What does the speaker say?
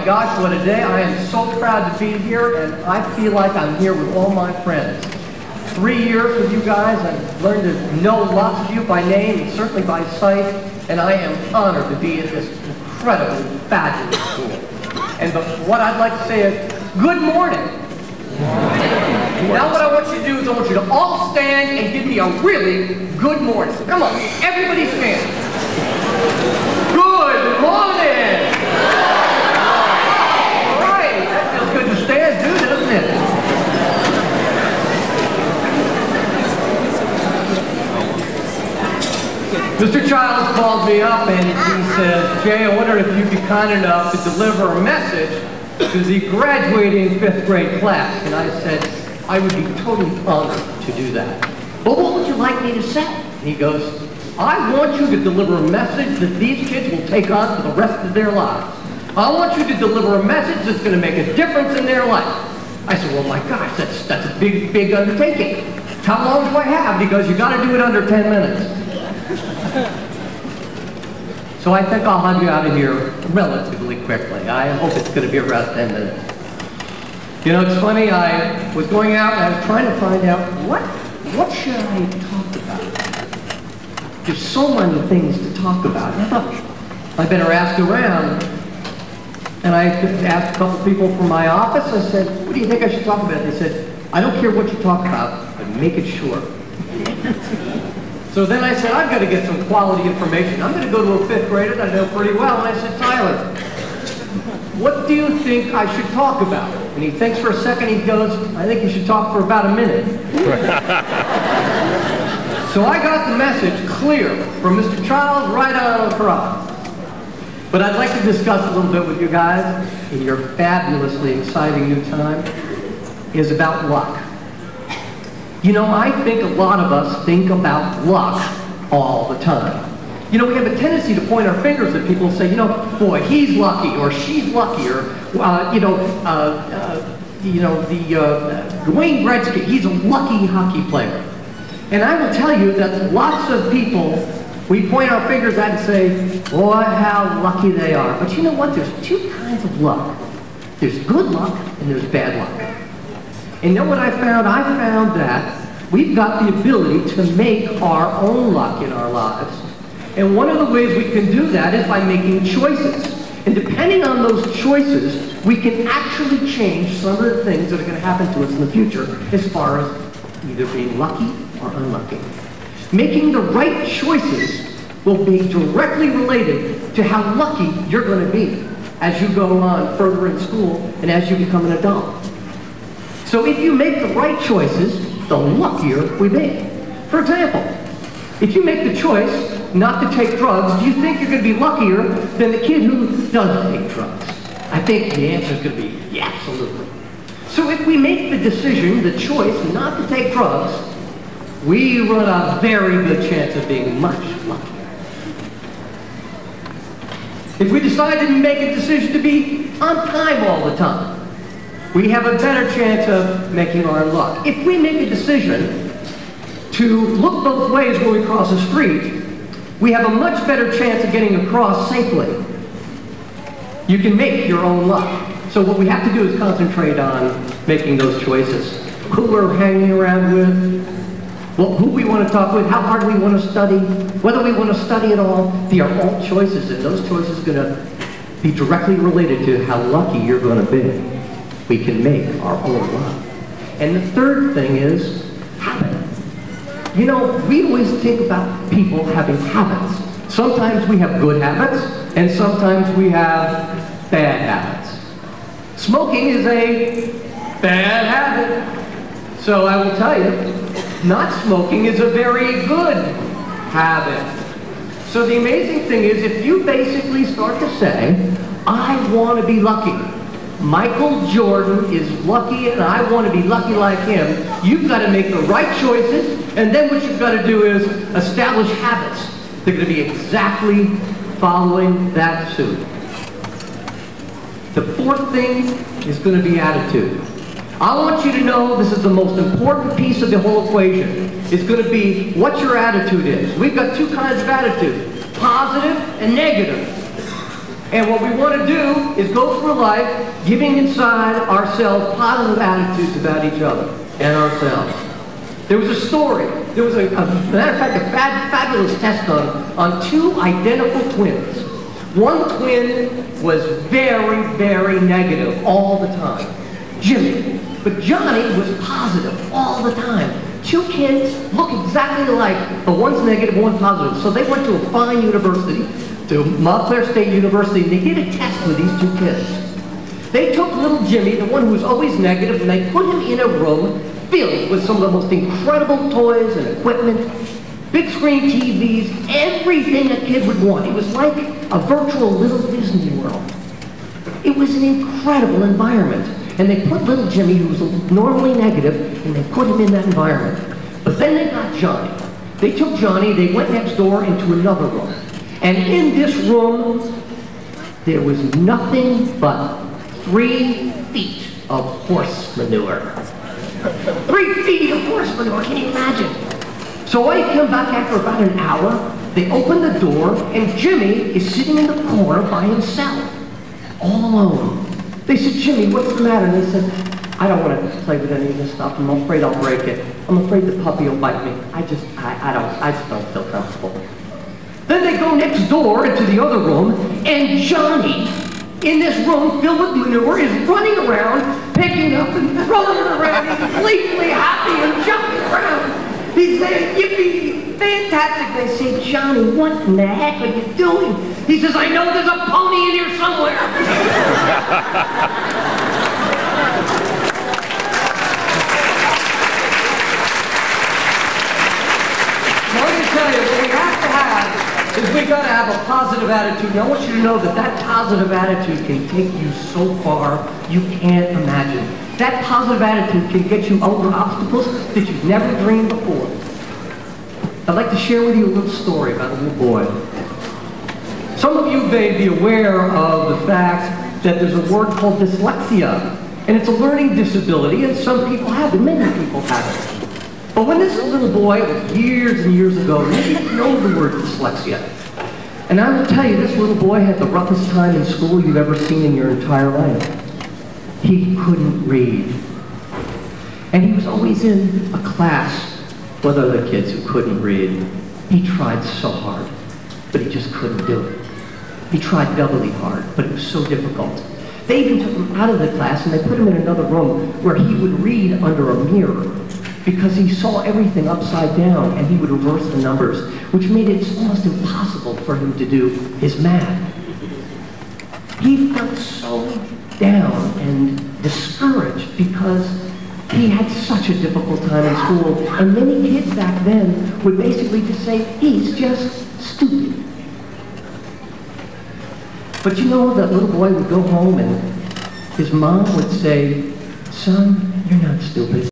gosh, what a day. I am so proud to be here, and I feel like I'm here with all my friends. 3 years with you guys. I've learned to know lots of you by name and certainly by sight, and I am honored to be at this incredibly fabulous school. And what I'd like to say is, good morning. Now what I want you to do is I want you to all stand and give me a really good morning. Come on, everybody stand. Good morning. All right, that feels good to stand too, doesn't it? Mr. Childs called me up and he said, Jay, I wonder if you'd be kind enough to deliver a message to the graduating 5th grade class. And I said, I would be totally honored to do that. But what would you like me to say? And he goes, I want you to deliver a message that these kids will take on for the rest of their lives. I want you to deliver a message that's going to make a difference in their life. I said, well, my gosh, that's a big, big undertaking. How long do I have? He goes, you got to do it under 10 minutes. So I think I'll have you out of here relatively quickly. I hope it's going to be around 10 minutes. You know, it's funny, I was going out and I was trying to find out what should I talk about? There's so many things to talk about. And I thought, I better ask around. And I asked a couple people from my office. I said, what do you think I should talk about? They said, I don't care what you talk about, but make it short. So then I said, I've got to get some quality information. I'm going to go to a 5th grader that I know pretty well. And I said, Tyler, what do you think I should talk about? And he thinks for a second. He goes, I think you should talk for about a minute. So I got the message clear from Mr. Childs right on across. But I'd like to discuss a little bit with you guys in your fabulously exciting new time is about luck. You know, I think a lot of us think about luck all the time. You know, we have a tendency to point our fingers at people and say, you know, boy, he's lucky, or she's lucky, or, Wayne Gretzky, he's a lucky hockey player. And I will tell you that lots of people, we point our fingers at and say, boy, how lucky they are. But you know what? There's two kinds of luck. There's good luck and there's bad luck. And you know what I found? I found that we've got the ability to make our own luck in our lives. And one of the ways we can do that is by making choices. And depending on those choices, we can actually change some of the things that are going to happen to us in the future as far as either being lucky or unlucky. Making the right choices will be directly related to how lucky you're going to be as you go on further in school and as you become an adult. So if you make the right choices, the luckier we be. For example, if you make the choice not to take drugs, do you think you're going to be luckier than the kid who does take drugs? I think the answer is going to be yeah, absolutely. So if we make the decision, the choice not to take drugs, we run a very good chance of being much luckier. If we decide to make a decision to be on time all the time, we have a better chance of making our luck. If we make a decision to look both ways when we cross the street, we have a much better chance of getting across safely. You can make your own luck. So what we have to do is concentrate on making those choices. Who we're hanging around with, well, who we want to talk with, how hard we want to study, whether we want to study at all. They are all choices, and those choices are going to be directly related to how lucky you're going to be. We can make our own luck. And the third thing is habit. You know, we always think about people having habits. Sometimes we have good habits, and sometimes we have bad habits. Smoking is a bad habit. So I will tell you, not smoking is a very good habit. So the amazing thing is, if you basically start to say, I want to be lucky. Michael Jordan is lucky and I want to be lucky like him. You've got to make the right choices, and then what you've got to do is establish habits that are going to be exactly following that suit. The fourth thing is going to be attitude. I want you to know this is the most important piece of the whole equation. It's going to be what your attitude is. We've got two kinds of attitude, positive and negative. And what we want to do is go through life giving inside ourselves positive attitudes about each other and ourselves. There was a story. There was a matter of fact, a fabulous test on two identical twins. One twin was very, very negative all the time, Jimmy. But Johnny was positive all the time. Two kids look exactly alike, but one's negative, one's positive. So they went to a fine university, to Montclair State University, and they did a test with these two kids. They took little Jimmy, the one who was always negative, and they put him in a room filled with some of the most incredible toys and equipment, big screen TVs, everything a kid would want. It was like a virtual little Disney World. It was an incredible environment. And they put little Jimmy, who was normally negative, and they put him in that environment. But then they got Johnny. They took Johnny, they went next door into another room. And in this room, there was nothing but 3 feet of horse manure. 3 feet of horse manure, can you imagine? So I come back after about an hour, they open the door, and Jimmy is sitting in the corner by himself, all alone. They said, Jimmy, what's the matter? And they said, I don't want to play with any of this stuff. I'm afraid I'll break it. I'm afraid the puppy will bite me. I just don't feel comfortable. Then they go next door into the other room, and Johnny, in this room filled with manure, is running around, picking up and throwing it around. He's completely happy and jumping around. He's saying, yippee, fantastic. They say, Johnny, what in the heck are you doing? He says, I know there's a pony in here somewhere. Let me tell you, what we have to have is we've got to have a positive attitude. And I want you to know that that positive attitude can take you so far you can't imagine. That positive attitude can get you over obstacles that you've never dreamed before. I'd like to share with you a little story about a little boy. Some of you may be aware of the fact that there's a word called dyslexia, and it's a learning disability, and some people have it, many people have it. But when this little boy, it was years and years ago, he didn't know the word dyslexia. And I will tell you, this little boy had the roughest time in school you've ever seen in your entire life. He couldn't read. And he was always in a class with other kids who couldn't read. He tried so hard, but he just couldn't do it. He tried doubly hard, but it was so difficult. They even took him out of the class and they put him in another room where he would read under a mirror because he saw everything upside down and he would reverse the numbers, which made it almost impossible for him to do his math. He felt so down and discouraged because he had such a difficult time in school, and many kids back then would basically just say, he's just stupid. But you know, that little boy would go home and his mom would say, son, you're not stupid.